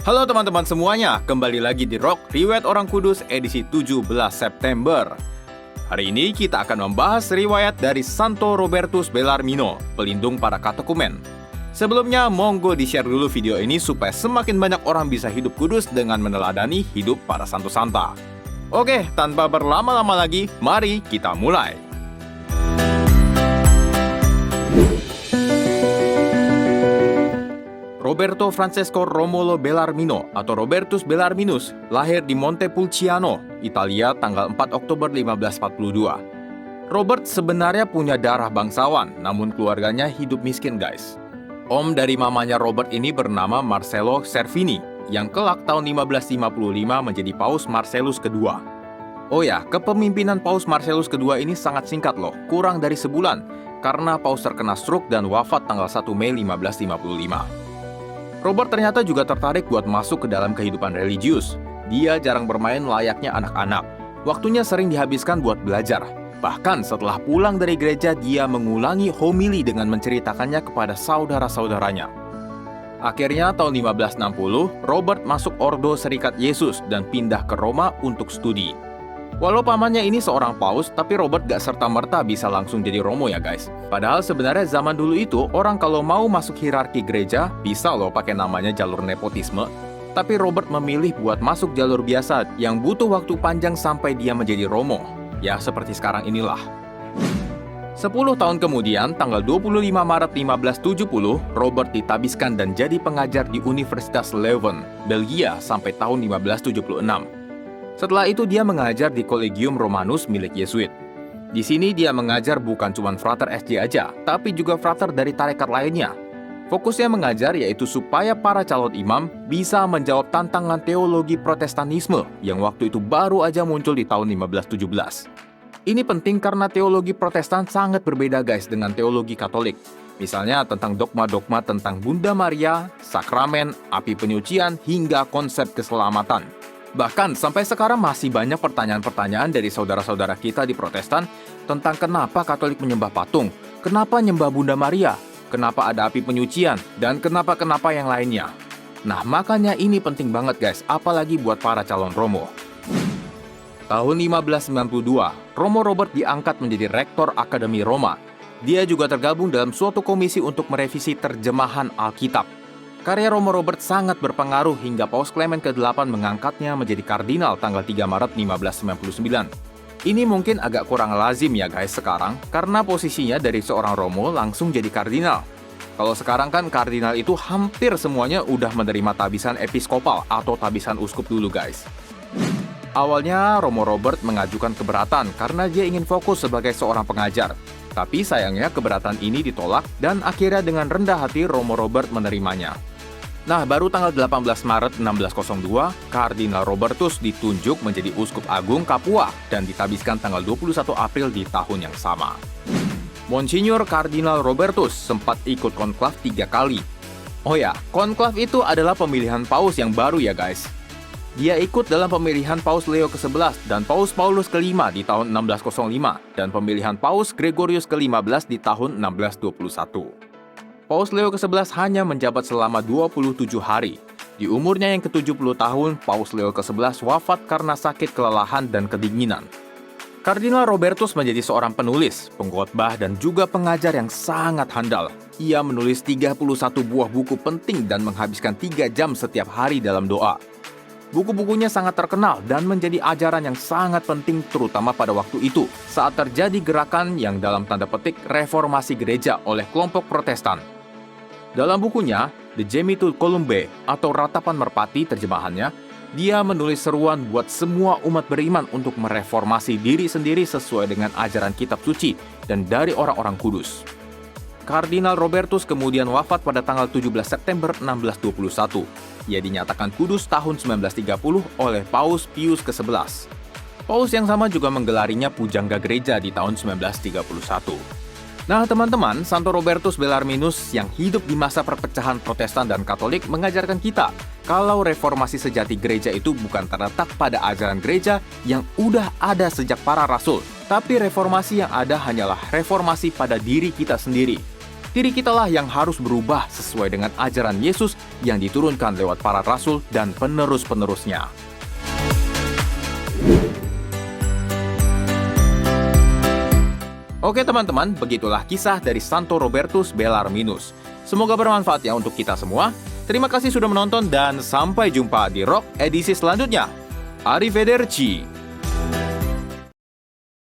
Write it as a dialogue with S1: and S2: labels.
S1: Halo teman-teman semuanya, kembali lagi di Rock Riwayat Orang Kudus edisi 17 September. Hari ini kita akan membahas riwayat dari Santo Robertus Bellarmino, pelindung para katekumen. Sebelumnya, monggo di-share dulu video ini supaya semakin banyak orang bisa hidup kudus dengan meneladani hidup para santo santa. Oke, tanpa berlama-lama lagi, mari kita mulai. Roberto Francesco Romolo Bellarmino atau Robertus Bellarminus lahir di Montepulciano, Italia tanggal 4 Oktober 1542. Robert sebenarnya punya darah bangsawan, namun keluarganya hidup miskin guys. Om dari mamanya Robert ini bernama Marcello Cervini, yang kelak tahun 1555 menjadi Paus Marcellus II. Oh ya, kepemimpinan Paus Marcellus II ini sangat singkat loh, kurang dari sebulan, karena Paus terkena stroke dan wafat tanggal 1 Mei 1555. Robert ternyata juga tertarik buat masuk ke dalam kehidupan religius. Dia jarang bermain layaknya anak-anak. Waktunya sering dihabiskan buat belajar. Bahkan setelah pulang dari gereja, dia mengulangi homili dengan menceritakannya kepada saudara-saudaranya. Akhirnya tahun 1560, Robert masuk Ordo Serikat Yesus dan pindah ke Roma untuk studi. Walau pamannya ini seorang paus, tapi Robert gak serta-merta bisa langsung jadi Romo ya guys. Padahal sebenarnya zaman dulu itu, orang kalau mau masuk hierarki gereja, bisa loh pakai namanya jalur nepotisme. Tapi Robert memilih buat masuk jalur biasa yang butuh waktu panjang sampai dia menjadi Romo. Ya seperti sekarang inilah. 10 tahun kemudian, tanggal 25 Maret 1570, Robert ditabiskan dan jadi pengajar di Universitas Leuven, Belgia sampai tahun 1576. Setelah itu dia mengajar di Collegium Romanus milik Yesuit. Di sini dia mengajar bukan cuma frater SJ aja, tapi juga frater dari tarekat lainnya. Fokusnya mengajar yaitu supaya para calon imam bisa menjawab tantangan teologi Protestanisme yang waktu itu baru aja muncul di tahun 1517. Ini penting karena teologi Protestan sangat berbeda guys dengan teologi Katolik. Misalnya tentang dogma-dogma tentang Bunda Maria, sakramen, api penyucian, hingga konsep keselamatan. Bahkan sampai sekarang masih banyak pertanyaan-pertanyaan dari saudara-saudara kita di Protestan tentang kenapa Katolik menyembah patung, kenapa nyembah Bunda Maria, kenapa ada api penyucian, dan kenapa-kenapa yang lainnya. Nah, makanya ini penting banget guys, apalagi buat para calon Romo. Tahun 1592, Romo Robert diangkat menjadi Rektor Akademi Roma. Dia juga tergabung dalam suatu komisi untuk merevisi terjemahan Alkitab. Karya Romo Robert sangat berpengaruh hingga Paus Clement ke-8 mengangkatnya menjadi kardinal tanggal 3 Maret 1599. Ini mungkin agak kurang lazim ya guys sekarang, karena posisinya dari seorang Romo langsung jadi kardinal. Kalau sekarang kan kardinal itu hampir semuanya udah menerima tabisan episkopal atau tabisan uskup dulu guys. Awalnya Romo Robert mengajukan keberatan karena dia ingin fokus sebagai seorang pengajar. Tapi sayangnya keberatan ini ditolak dan akhirnya dengan rendah hati Romo Robert menerimanya. Nah, baru tanggal 18 Maret 1602, Kardinal Robertus ditunjuk menjadi Uskup Agung Kapua dan ditabiskan tanggal 21 April di tahun yang sama. Monsignor Kardinal Robertus sempat ikut konklav 3 kali. Oh ya, konklav itu adalah pemilihan paus yang baru ya guys. Dia ikut dalam pemilihan Paus Leo ke-11 dan Paus Paulus ke-5 di tahun 1605 dan pemilihan Paus Gregorius ke-15 di tahun 1621. Paus Leo ke-11 hanya menjabat selama 27 hari. Di umurnya yang ke-70 tahun, Paus Leo ke-11 wafat karena sakit kelelahan dan kedinginan. Kardinal Robertus menjadi seorang penulis, pengkhotbah, dan juga pengajar yang sangat handal. Ia menulis 31 buah buku penting dan menghabiskan 3 jam setiap hari dalam doa. Buku-bukunya sangat terkenal dan menjadi ajaran yang sangat penting terutama pada waktu itu, saat terjadi gerakan yang dalam tanda petik reformasi gereja oleh kelompok Protestan. Dalam bukunya, The Gemitul Columbae atau Ratapan Merpati terjemahannya, dia menulis seruan buat semua umat beriman untuk mereformasi diri sendiri sesuai dengan ajaran kitab suci dan dari orang-orang kudus. Kardinal Robertus kemudian wafat pada tanggal 17 September 1621. Ia dinyatakan kudus tahun 1930 oleh Paus Pius ke-11. Paus yang sama juga menggelarinya pujangga gereja di tahun 1931. Nah teman-teman, Santo Robertus Bellarminus yang hidup di masa perpecahan Protestan dan Katolik mengajarkan kita kalau reformasi sejati gereja itu bukan terletak pada ajaran gereja yang udah ada sejak para rasul, tapi reformasi yang ada hanyalah reformasi pada diri kita sendiri. Diri kitalah yang harus berubah sesuai dengan ajaran Yesus yang diturunkan lewat para rasul dan penerus-penerusnya. Oke teman-teman, begitulah kisah dari Santo Robertus Bellarminus. Semoga bermanfaat ya untuk kita semua. Terima kasih sudah menonton dan sampai jumpa di Rock edisi selanjutnya. Arrivederci.